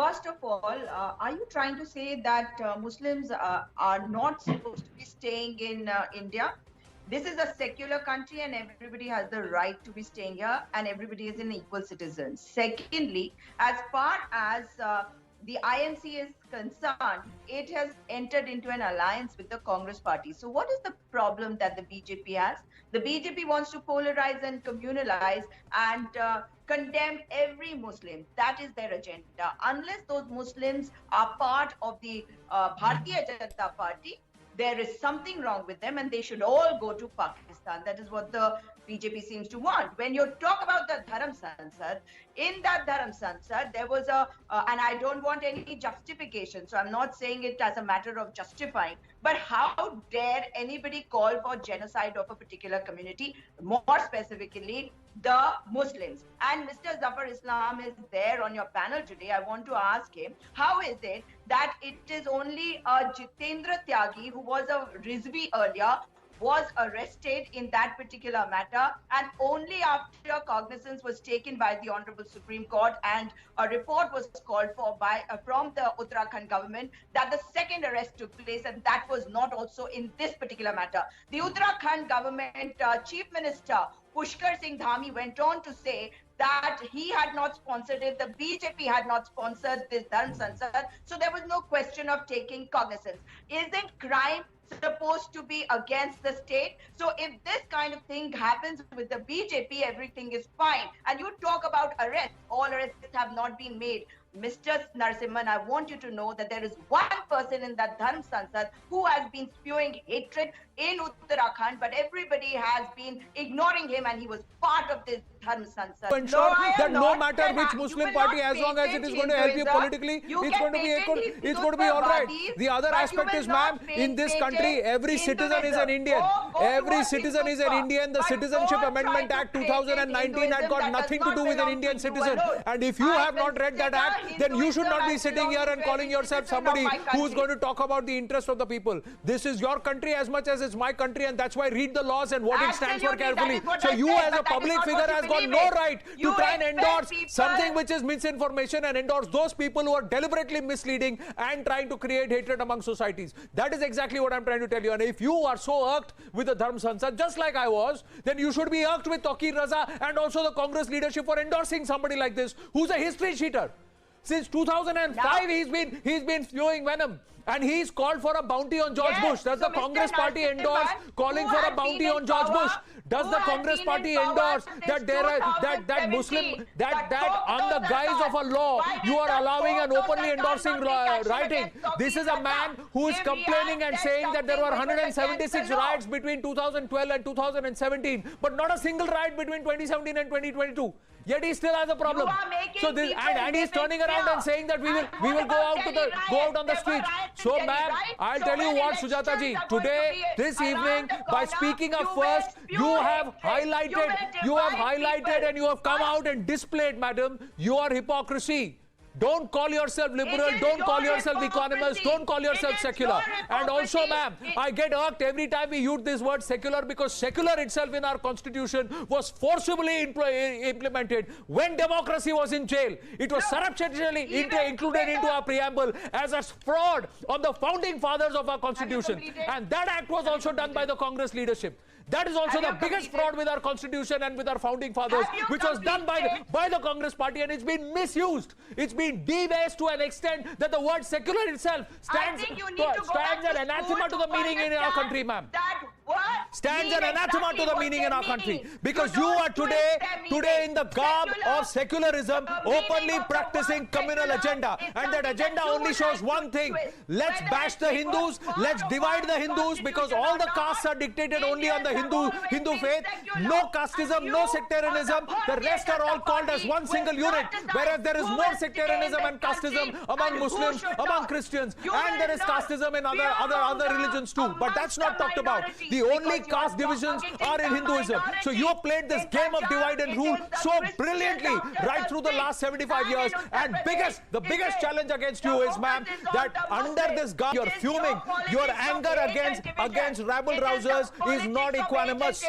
First of all, are you trying to say that Muslims are not supposed to be staying in India? This is a secular country and everybody has the right to be staying here and everybody is an equal citizen. Secondly, as far as the INC is concerned, it has entered into an alliance with the Congress party. So what is the problem that the BJP has? The BJP wants to polarize and communalize and condemn every Muslim. That is their agenda. Unless those Muslims are part of the Bharatiya Janata Party, there is something wrong with them and they should all go to Pakistan. That is what the BJP seems to want. When you talk about the Dharam Sansad, in that Dharam Sansad, there was and I don't want any justification, so I'm not saying it as a matter of justifying, but how dare anybody call for genocide of a particular community, more specifically the Muslims? And Mr. Zafar Islam is there on your panel today. I want to ask him, how is it that it is only Jitendra Tyagi, who was a Rizvi earlier, was arrested in that particular matter, and only after cognizance was taken by the Honorable Supreme Court and a report was called for by from the Uttarakhand government that the second arrest took place, and that was not also in this particular matter. The Uttarakhand government Chief Minister Pushkar Singh Dhami went on to say that he had not sponsored it, the BJP had not sponsored this Dharam Sansad, so there was no question of taking cognizance. Isn't crime supposed to be against the state? So if this kind of thing happens with the BJP, everything is fine. And you talk about arrests, all arrests have not been made. Mr. Narasimhan, I want you to know that there is one person in that Dharam Sansad who has been spewing hatred in Uttarakhand, but everybody has been ignoring him and he was part of this Dharam Sansad. Ensure that no matter which Muslim party, as long as it is going to help you politically, it's going to be all right. The other aspect is, ma'am, in this country, every citizen is an Indian. Every citizen is an Indian. The Citizenship Amendment Act 2019 had got nothing to do with an Indian citizen. And if you have not read that act, then you should not be sitting here and calling yourself somebody who is going to talk about the interest of the people. This is your country as much as it's my country, and that's why read the laws and what it stands for carefully. So you as a public figure has got no right to try and endorse something which is misinformation and endorse those people who are deliberately misleading and trying to create hatred among societies. That is exactly what I'm trying to tell you. And if you are so irked with the Dharam Sansad, just like I was, then you should be irked with Taqir Raza and also the Congress leadership for endorsing somebody like this who's a history cheater. Since 2005, he's been spewing venom, and he's called for a bounty on George Bush. Does the Congress party endorse calling for a bounty on George Bush? Does the Congress party endorse that there are that Muslim that on the guise of a law you are allowing and openly endorsing rioting? This is a man who is complaining and saying that there were 176 riots between 2012 and 2017, but not a single riot between 2017 and 2022. Yet he still has a problem. So this and he's turning around and saying that we will go out on the streets. So ma'am, I'll tell you what, Sujata ji, today, this evening, by speaking up first, you have highlighted and you have come out and displayed, madam, your hypocrisy. Don't call yourself liberal, don't call yourself economist, don't call yourself secular. And also, ma'am, I get irked every time we use this word secular, because secular itself in our constitution was forcibly implemented when democracy was in jail. It was surreptitiously included into our preamble as a fraud on the founding fathers of our constitution. And that act was also done by the Congress leadership. That is also the biggest fraud with our constitution and with our founding fathers, which was done by the Congress party, and it's been misused. It's been debased to an extent that the word secular itself stands an anathema to the meaning in our country, ma'am. Stands an anathema to the meaning in our country, because you are today in the garb of secularism, openly practicing communal agenda, and that agenda only shows one thing: let's bash the Hindus, let's divide the Hindus, because all the castes are dictated only on the Hindu faith. No casteism, no sectarianism. The rest are all called as one single unit, whereas there is more sectarianism and casteism among Muslims, among Christians, and there is casteism in other religions too. But that's not talked about. The only caste divisions are in Hinduism. So you have played this game of divide and rule so brilliantly right through the last 75 years. And the biggest challenge against you is, ma'am, that under this garb you're fuming. Your anger against rabble rousers is not equanimous.